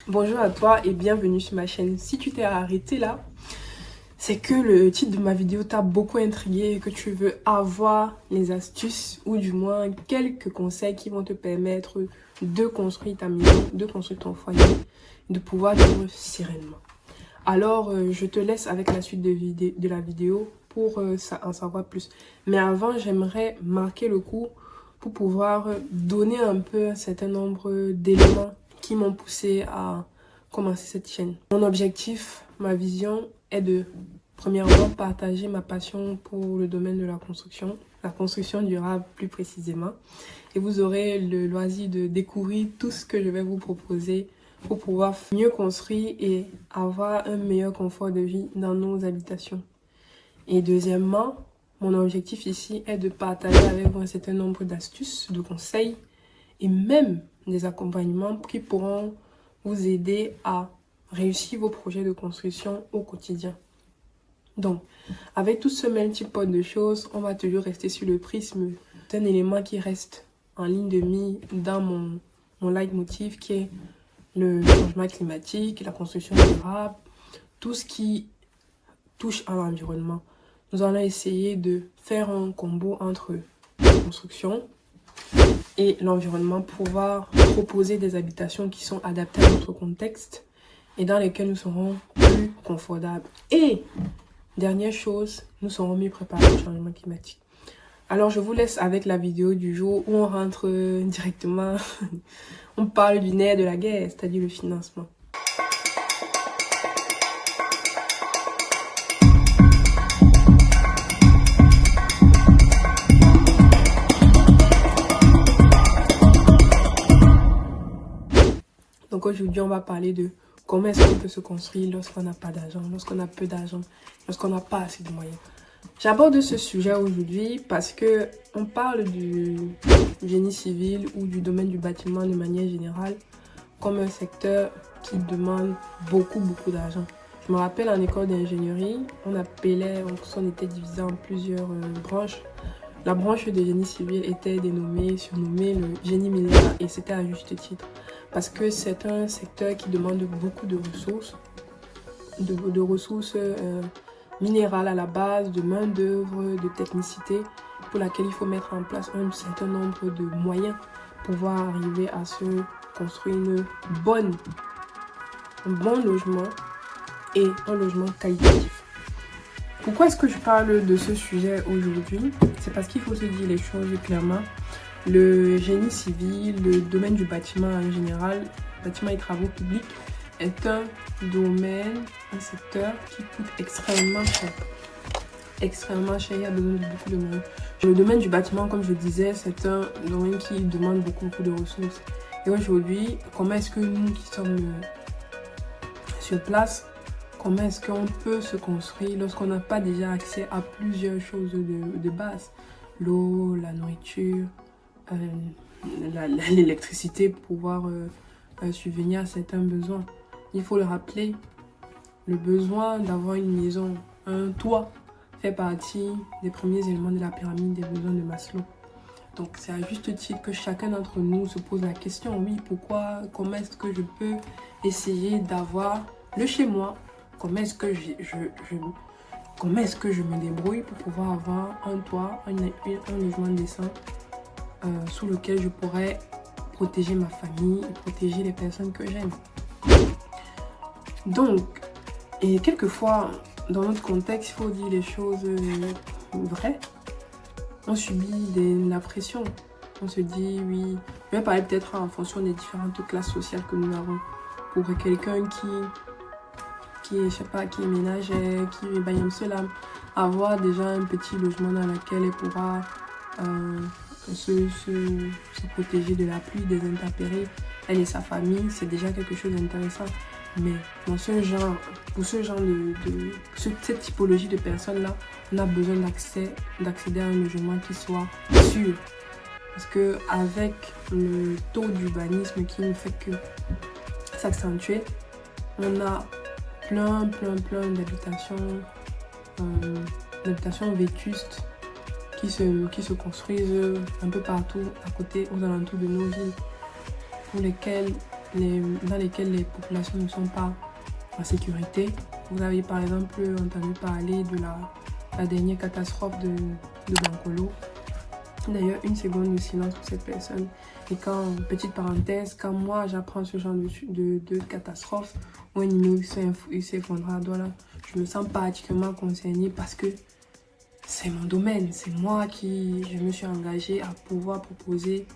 Bonjour à toi et bienvenue sur ma chaîne. Si tu t'es arrêté là, c'est que le titre de ma vidéo t'a beaucoup intrigué et que tu veux avoir les astuces ou du moins quelques conseils qui vont te permettre de construire ta maison, de construire ton foyer, de pouvoir vivre sereinement. Alors, je te laisse avec la suite de la vidéo pour en savoir plus. Mais avant, j'aimerais marquer le coup pour pouvoir donner un peu un certain nombre d'éléments qui m'ont poussé à commencer cette chaîne. Mon objectif, ma vision est de, premièrement, partager ma passion pour le domaine de la construction durable plus précisément. Et vous aurez le loisir de découvrir tout ce que je vais vous proposer pour pouvoir mieux construire et avoir un meilleur confort de vie dans nos habitations. Et deuxièmement, mon objectif ici est de partager avec vous un certain nombre d'astuces, de conseils et même des accompagnements qui pourront vous aider à réussir vos projets de construction au quotidien. Donc, avec tout ce multi pot de choses, on va toujours rester sur le prisme d'un élément qui reste en ligne de mire dans mon leitmotiv qui est le changement climatique, la construction durable, tout ce qui touche à l'environnement. Nous allons essayer de faire un combo entre la construction et l'environnement pour pouvoir proposer des habitations qui sont adaptées à notre contexte et dans lesquelles nous serons plus confortables. Et, dernière chose, nous serons mieux préparés au changement climatique. Alors, je vous laisse avec la vidéo du jour où on rentre directement, on parle du nerf de la guerre, c'est-à-dire le financement. Donc aujourd'hui, on va parler de comment est-ce qu'on peut se construire lorsqu'on n'a pas d'argent, lorsqu'on a peu d'argent, lorsqu'on n'a pas assez de moyens. J'aborde ce sujet aujourd'hui parce que on parle du génie civil ou du domaine du bâtiment de manière générale comme un secteur qui demande beaucoup d'argent. Je me rappelle en école d'ingénierie, on était divisé en plusieurs branches. La branche de génie civil était surnommée le génie milliard et c'était à juste titre. Parce que c'est un secteur qui demande beaucoup de ressources, de ressources minérales à la base, de main d'œuvre, de technicité, pour laquelle il faut mettre en place un certain nombre de moyens pour pouvoir arriver à se construire un bon logement et un logement qualitatif. Pourquoi est-ce que je parle de ce sujet aujourd'hui? C'est parce qu'il faut se dire les choses clairement. Le génie civil, le domaine du bâtiment en général, bâtiment et travaux publics, est un domaine, un secteur qui coûte extrêmement cher. Extrêmement cher, il y a besoin de beaucoup de moyens. Le domaine du bâtiment, comme je disais, c'est un domaine qui demande beaucoup de ressources. Et aujourd'hui, comment est-ce que nous qui sommes sur place, comment est-ce qu'on peut se construire lorsqu'on n'a pas déjà accès à plusieurs choses de base? L'eau, la nourriture, l'électricité pour pouvoir subvenir à certains besoins. Il faut le rappeler, le besoin d'avoir une maison, un toit, fait partie des premiers éléments de la pyramide des besoins de Maslow. Donc c'est à juste titre que chacun d'entre nous se pose la question, oui, comment est-ce que je peux essayer d'avoir le chez moi, comment est-ce que je me débrouille pour pouvoir avoir un toit, un logement décent sous lequel je pourrais protéger ma famille et protéger les personnes que j'aime. Donc, et quelquefois, dans notre contexte, il faut dire les choses vraies. On subit la pression. On se dit, oui, je vais parler peut-être en fonction des différentes classes sociales que nous avons. Pour quelqu'un qui est ménagère, qui est bagnam cela, avoir déjà un petit logement dans lequel elle pourra se protéger de la pluie, des intempéries, elle et sa famille, c'est déjà quelque chose d'intéressant. Mais dans cette typologie de personnes-là, on a besoin d'accéder à un logement qui soit sûr. Parce que avec le taux d'urbanisme qui ne fait que s'accentuer, on a plein d'habitations vétustes qui se construisent un peu partout à côté, aux alentours de nos villes, pour lesquelles dans lesquelles les populations ne sont pas en sécurité. Vous avez par exemple entendu parler de la dernière catastrophe de Bankolo. D'ailleurs, une seconde de silence pour cette personne. Et quand, petite parenthèse, quand moi j'apprends ce genre de catastrophe où un immeuble s'effondre à Douala, je me sens particulièrement concernée parce que c'est mon domaine. C'est moi qui je me suis engagée à pouvoir proposer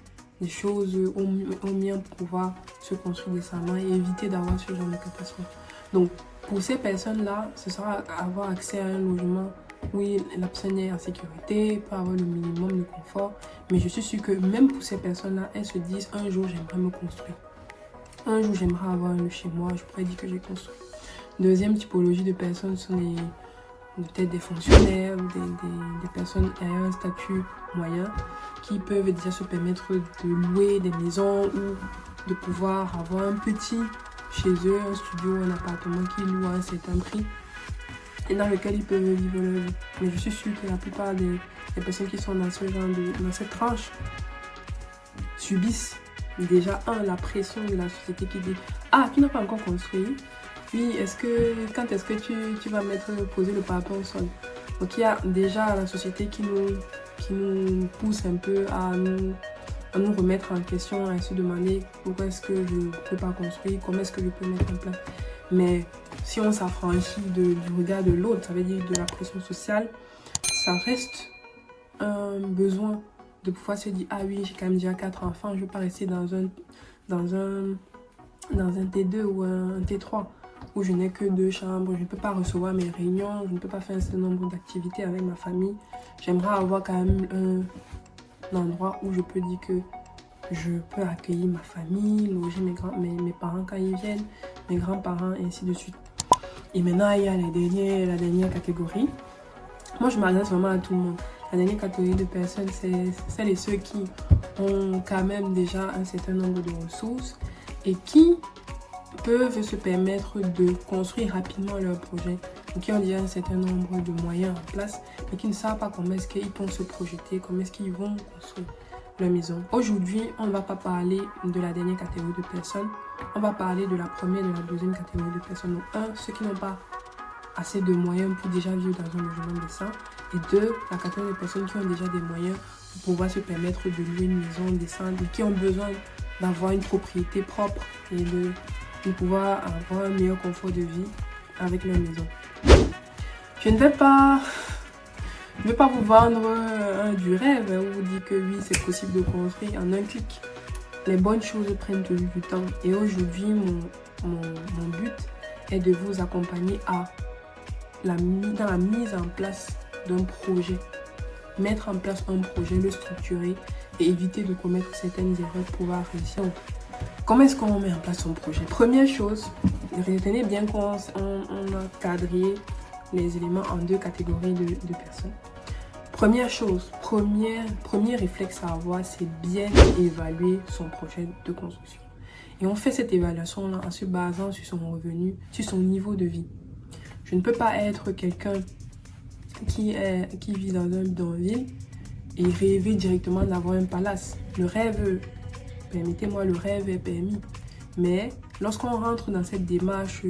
des choses au mien pour pouvoir se construire décemment et éviter d'avoir ce genre de catastrophe. Donc, pour ces personnes-là, ce sera avoir accès à un logement. Oui, la personne est en sécurité, peut avoir le minimum de confort. Mais je suis sûre que même pour ces personnes-là, elles se disent un jour j'aimerais me construire. Un jour j'aimerais avoir un chez moi, je pourrais dire que j'ai construit. Deuxième typologie de personnes sont peut-être des fonctionnaires ou des personnes ayant un statut moyen qui peuvent déjà se permettre de louer des maisons ou de pouvoir avoir un petit chez eux, un studio, un appartement qui loue à un certain prix et dans lequel ils peuvent vivre leur vie. Mais je suis sûre que la plupart des personnes qui sont dans dans cette tranche subissent déjà la pression de la société qui dit « Ah, tu n'as pas encore construit ? Oui, quand est-ce que tu vas poser le parapet au sol ?» Donc il y a déjà la société qui nous pousse un peu à nous remettre en question, à se demander pourquoi est-ce que je ne peux pas construire, comment est-ce que je peux mettre en place. Mais si on s'affranchit du regard de l'autre, ça veut dire de la pression sociale, ça reste un besoin de pouvoir se dire « Ah oui, j'ai quand même déjà 4 enfants, je ne veux pas rester dans un T2 ou un T3 où je n'ai que 2 chambres, je ne peux pas recevoir mes réunions, je ne peux pas faire un certain nombre d'activités avec ma famille. J'aimerais avoir quand même un endroit où je peux dire que je peux accueillir ma famille, loger mes parents quand ils viennent, mes grands-parents et ainsi de suite. » Et maintenant, il y a la dernière catégorie. Moi, je m'adresse vraiment à tout le monde. La dernière catégorie de personnes, c'est celles et ceux qui ont quand même déjà un certain nombre de ressources et qui peuvent se permettre de construire rapidement leur projet, qui ont déjà un certain nombre de moyens en place, mais qui ne savent pas comment est-ce qu'ils vont se projeter, comment est-ce qu'ils vont construire leur maison. Aujourd'hui, on ne va pas parler de la dernière catégorie de personnes, on va parler de la première et de la deuxième catégorie de personnes. Donc, ceux qui n'ont pas assez de moyens pour déjà vivre dans un logement décent, et 2, la catégorie de personnes qui ont déjà des moyens pour pouvoir se permettre de louer une maison décente et qui ont besoin d'avoir une propriété propre et de pouvoir avoir un meilleur confort de vie avec leur maison. Je ne vais pas vous vendre du rêve ou vous dire que oui, c'est possible de construire en un clic. Les bonnes choses prennent toujours du temps. Et aujourd'hui, mon but est de vous accompagner dans la mise en place d'un projet. Mettre en place un projet, le structurer et éviter de commettre certaines erreurs pour pouvoir réussir. Comment est-ce qu'on met en place son projet? Première chose, retenez bien qu'on a cadré les éléments en 2 catégories de personnes. Première chose, premier réflexe à avoir, c'est bien évaluer son projet de construction. Et on fait cette évaluation-là en se basant sur son revenu, sur son niveau de vie. Je ne peux pas être quelqu'un qui vit dans un bidonville et rêver directement d'avoir un palace. Le rêve, permettez-moi, le rêve est permis. Mais lorsqu'on rentre dans cette démarche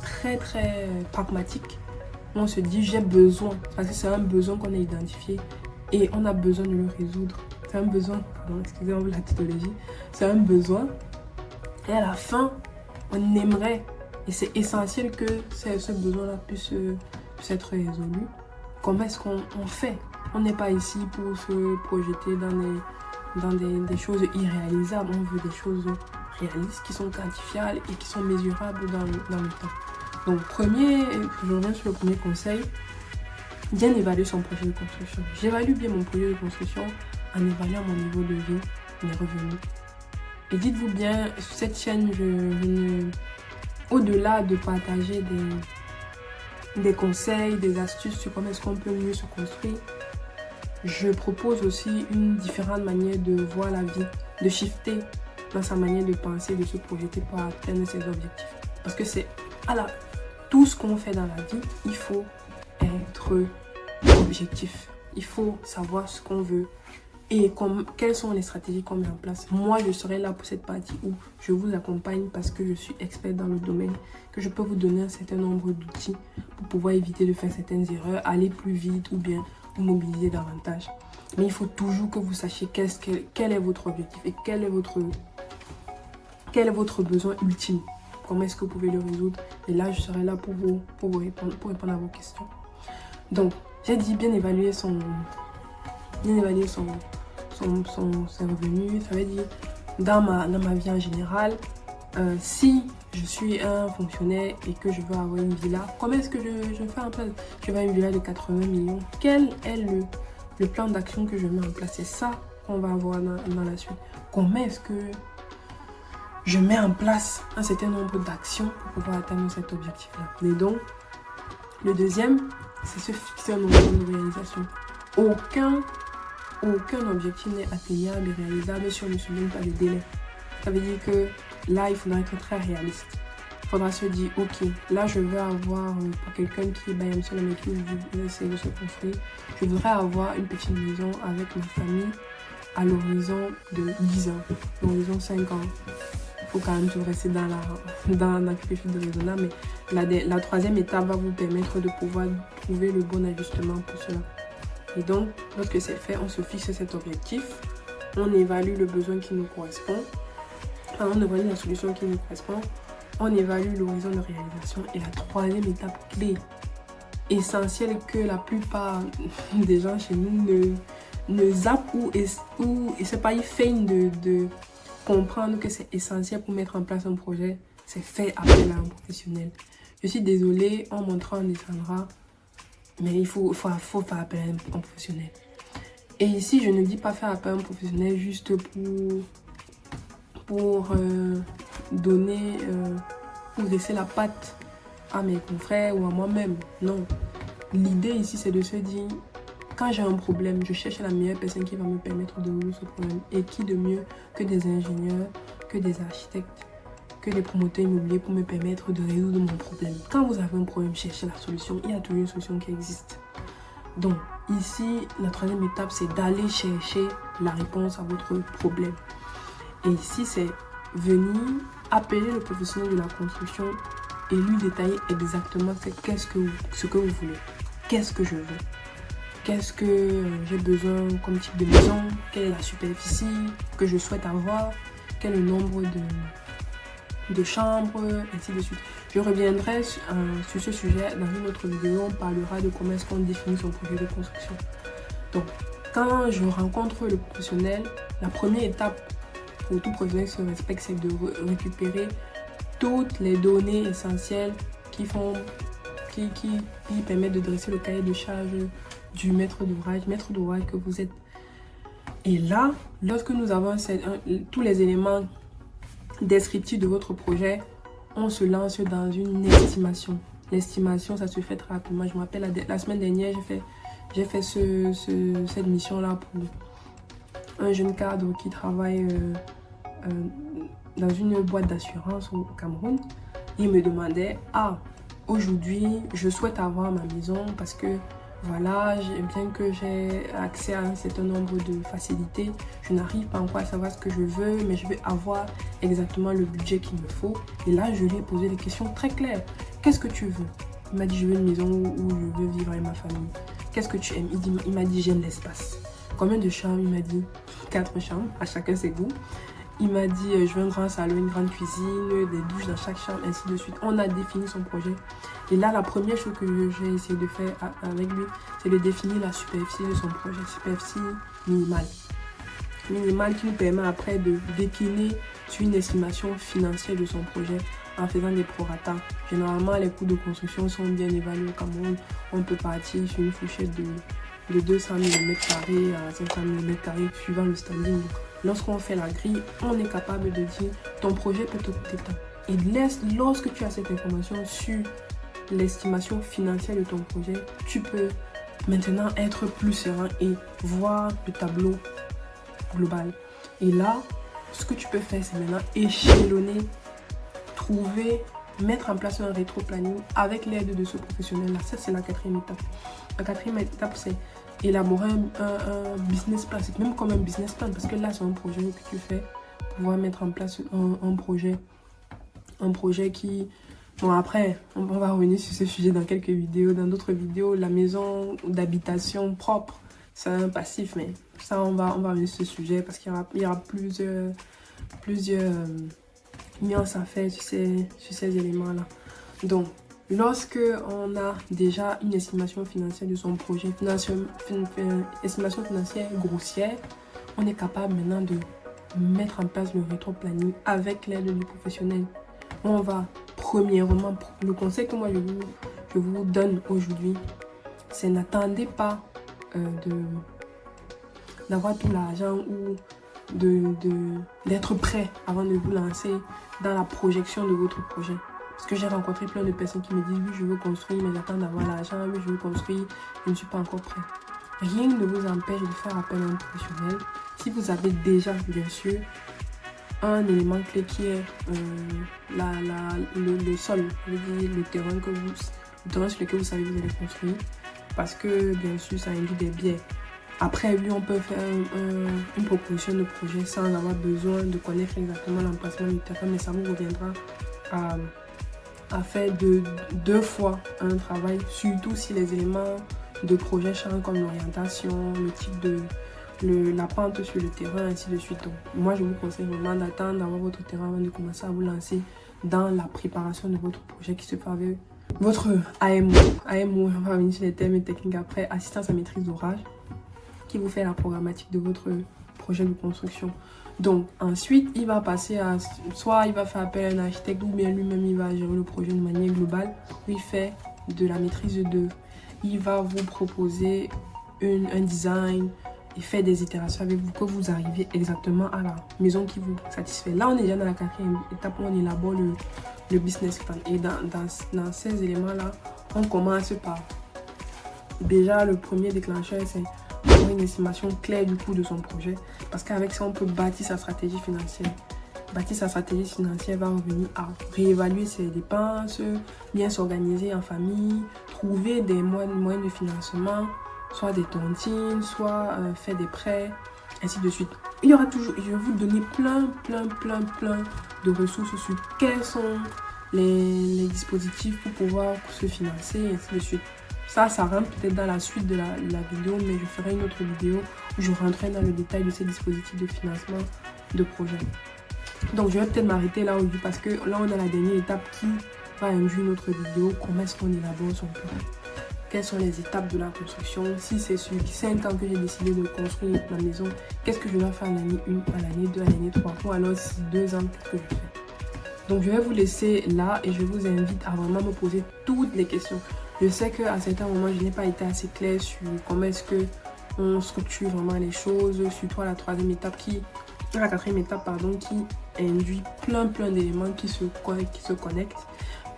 très très pragmatique, on se dit j'ai besoin, parce que c'est un besoin qu'on a identifié et on a besoin de le résoudre. C'est un besoin, pardon, excusez-moi la typologie, c'est un besoin et à la fin, on aimerait, et c'est essentiel que ce besoin-là puisse être résolu. Comment est-ce qu'on fait? On n'est pas ici pour se projeter dans des choses irréalisables, on veut des choses réalistes qui sont quantifiables et qui sont mesurables dans le temps. Donc, je reviens sur le premier conseil, bien évaluer son projet de construction. J'évalue bien mon projet de construction en évaluant mon niveau de vie, mes revenus. Et dites-vous bien, sur cette chaîne, au-delà de partager des conseils, des astuces sur comment est-ce qu'on peut mieux se construire, je propose aussi une différente manière de voir la vie, de shifter dans sa manière de penser, de se projeter pour atteindre ses objectifs. Parce que c'est tout ce qu'on fait dans la vie, il faut être objectif. Il faut savoir ce qu'on veut et quelles sont les stratégies qu'on met en place. Moi, je serai là pour cette partie où je vous accompagne parce que je suis expert dans le domaine, que je peux vous donner un certain nombre d'outils pour pouvoir éviter de faire certaines erreurs, aller plus vite ou bien vous mobiliser davantage. Mais il faut toujours que vous sachiez quel est votre objectif et quel est votre besoin ultime. Comment est-ce que vous pouvez le résoudre? Et là, je serai là pour répondre à vos questions. Donc, j'ai dit bien évaluer ses revenus. Ça veut dire, dans ma vie en général, si je suis un fonctionnaire et que je veux avoir une villa, comment est-ce que je fais en place? Je veux une villa de 80 millions. Quel est le plan d'action que je mets en place? C'est ça qu'on va avoir dans la suite. Comment est-ce que je mets en place un certain nombre d'actions pour pouvoir atteindre cet objectif-là? Et donc, le deuxième, c'est se fixer un nombre de réalisation. Aucun objectif n'est atteignable et réalisable si on ne se donne pas de délai. Ça veut dire que là, il faudra être très réaliste. Il faudra se dire, ok, là, je veux avoir, pour quelqu'un qui est sur le qui essaie de se construire, je voudrais avoir une petite maison avec ma famille à l'horizon de 10 ans, l'horizon 5 ans. Il faut quand même toujours rester dans quelque chose de raisonnable, mais la troisième étape va vous permettre de pouvoir trouver le bon ajustement pour cela. Et donc, lorsque c'est fait, on se fixe cet objectif, on évalue le besoin qui nous correspond, on évalue la solution qui nous correspond, on évalue l'horizon de réalisation. Et la troisième étape clé, essentielle, que la plupart des gens chez nous ne zappent ou c'est pas, ils feignent de comprendre que c'est essentiel pour mettre en place un projet, c'est faire appel à un professionnel. Je suis désolée, on montrera, on descendra, mais il faut faire appel à un professionnel. Et ici, je ne dis pas faire appel à un professionnel juste pour donner, pour laisser la patte à mes confrères ou à moi-même. Non. L'idée ici, c'est de se dire, quand j'ai un problème, je cherche la meilleure personne qui va me permettre de résoudre ce problème. Et qui de mieux que des ingénieurs, que des architectes, que des promoteurs immobiliers pour me permettre de résoudre mon problème. Quand vous avez un problème, cherchez la solution. Il y a toujours une solution qui existe. Donc, ici, la troisième étape, c'est d'aller chercher la réponse à votre problème. Et ici, c'est venir appeler le professionnel de la construction et lui détailler exactement ce que vous voulez. Qu'est-ce que je veux? Qu'est-ce que j'ai besoin comme type de maison? Quelle est la superficie que je souhaite avoir? Quel est le nombre de chambres, ainsi de suite. Je reviendrai sur ce sujet dans une autre vidéo. On parlera de comment est-ce qu'on définit son projet de construction. Donc, quand je rencontre le professionnel, la première étape pour tout professionnel qui se respecte, c'est de récupérer toutes les données essentielles qui permettent de dresser le cahier de charge du maître d'ouvrage que vous êtes. Et là, lorsque nous avons tous les éléments descriptifs de votre projet, on se lance dans une estimation. L'estimation, ça se fait très rapidement. Je me rappelle, la semaine dernière, j'ai fait cette mission-là pour un jeune cadre qui travaille dans une boîte d'assurance au Cameroun. Il me demandait, aujourd'hui, je souhaite avoir ma maison parce que voilà, bien que j'ai accès à un certain nombre de facilités, je n'arrive pas encore à savoir ce que je veux, mais je veux avoir exactement le budget qu'il me faut. Et là, je lui ai posé des questions très claires. Qu'est-ce que tu veux? Il m'a dit, je veux une maison où je veux vivre avec ma famille. Qu'est-ce que tu aimes? Il m'a dit, j'aime l'espace. Combien de chambres? Il m'a dit 4 chambres, à chacun ses goûts. Il m'a dit, je veux un grand salon, une grande cuisine, des douches dans chaque chambre, ainsi de suite. On a défini son projet. Et là, la première chose que j'ai essayé de faire avec lui, c'est de définir la superficie de son projet. Superficie minimale. Minimale qui nous permet après de décliner sur une estimation financière de son projet en faisant des prorata. Généralement, les coûts de construction sont bien évalués au Cameroun. On peut partir sur une fourchette de 200 000 m² à 500 000 m² suivant le standing. Lorsqu'on fait la grille, on est capable de dire ton projet peut te coûter tant. Et lorsque tu as cette information sur l'estimation financière de ton projet, tu peux maintenant être plus serein et voir le tableau global. Et là, ce que tu peux faire, c'est maintenant échelonner, mettre en place un rétro-planning avec l'aide de ce professionnel-là. Ça, c'est la quatrième étape. La quatrième étape, c'est élaborer un business plan. C'est même comme un business plan parce que là, c'est un projet que tu fais pour pouvoir mettre en place un projet. Un projet qui... Bon, après, on va revenir sur ce sujet dans quelques vidéos. Dans d'autres vidéos, la maison d'habitation propre, c'est un passif. Mais ça, on va revenir sur ce sujet parce qu'il y aura plusieurs nuances à faire sur ces éléments-là. Donc, lorsque on a déjà une estimation financière de son projet, estimation financière grossière, on est capable maintenant de mettre en place le rétro-planning avec l'aide du professionnel. On va, premièrement, le conseil que moi je vous donne aujourd'hui, c'est n'attendez pas d'avoir tout l'argent ou d'être prêt avant de vous lancer dans la projection de votre projet. Parce que j'ai rencontré plein de personnes qui me disent oui, je veux construire, mais j'attends d'avoir l'argent, oui, je veux construire, je ne suis pas encore prêt. Rien ne vous empêche de faire appel à un professionnel. Si vous avez déjà, bien sûr, un élément clé qui est le sol, le terrain sur lequel vous savez que vous allez construire. Parce que, bien sûr, ça induit des biais. Après, lui, on peut faire une proposition de projet sans avoir besoin de connaître exactement l'emplacement du terrain, mais ça vous reviendra à faire deux fois un travail, surtout si les éléments de projet changent comme l'orientation, le type la pente sur le terrain, ainsi de suite. Donc, moi, je vous conseille vraiment d'attendre d'avoir votre terrain avant de commencer à vous lancer dans la préparation de votre projet qui se fait avec votre AMO. AMO, on va revenir sur les termes techniques après, assistance à maîtrise d'ouvrage, qui vous fait la programmatique de votre projet de construction. Donc, ensuite, il va passer à, soit il va faire appel à un architecte ou bien lui-même, il va gérer le projet de manière globale, où il fait de la maîtrise d'œuvre. Il va vous proposer un design et faire des itérations avec vous, que vous arriviez exactement à la maison qui vous satisfait. Là, on est déjà dans la 4e étape où on élabore le business plan. Et dans ces éléments-là, on commence par, déjà, le premier déclencheur, c'est une estimation claire du coût de son projet, parce qu'avec ça on peut bâtir sa stratégie financière. Bâtir sa stratégie financière va revenir à réévaluer ses dépenses, bien s'organiser en famille, trouver des moyens de financement, soit des tontines, soit faire des prêts, ainsi de suite. Il y aura toujours, je vais vous donner plein de ressources sur quels sont les dispositifs pour pouvoir se financer, ainsi de suite. Ça rentre peut-être dans la suite de la vidéo, mais je ferai une autre vidéo où je rentrerai dans le détail de ces dispositifs de financement de projet. Donc, je vais peut-être m'arrêter là aujourd'hui parce que là, on a la dernière étape qui va induire une autre vidéo. Comment est-ce qu'on élabore son plan? Quelles sont les étapes de la construction? Si c'est sur 5 ans que j'ai décidé de construire ma maison, qu'est-ce que je dois faire à l'année 1, à l'année 2, à l'année 3? Ou alors, si 2 ans, qu'est-ce que je fais? Donc, je vais vous laisser là et je vous invite à vraiment me poser toutes les questions. Je sais qu'à certains moments, je n'ai pas été assez claire sur comment est-ce qu'on structure vraiment les choses, surtout à la 4e étape qui induit plein d'éléments qui se connectent.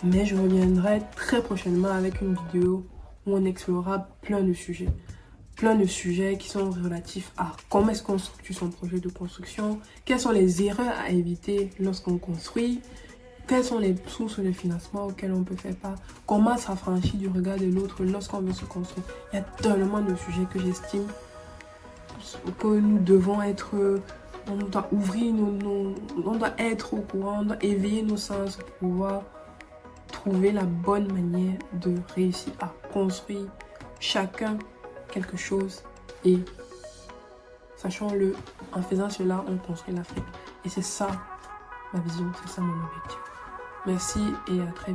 Mais je reviendrai très prochainement avec une vidéo où on explorera plein de sujets qui sont relatifs à comment est-ce qu'on structure son projet de construction, quelles sont les erreurs à éviter lorsqu'on construit, quelles sont les sources de financement auxquelles on peut faire part, comment s'affranchir du regard de l'autre lorsqu'on veut se construire. Il y a tellement de sujets que j'estime que nous devons être, on doit ouvrir on doit être au courant, on doit éveiller nos sens pour pouvoir trouver la bonne manière de réussir à construire chacun quelque chose. Et sachons-le, en faisant cela, on construit l'Afrique. Et c'est ça ma vision, c'est ça mon objectif. Merci et à très vite.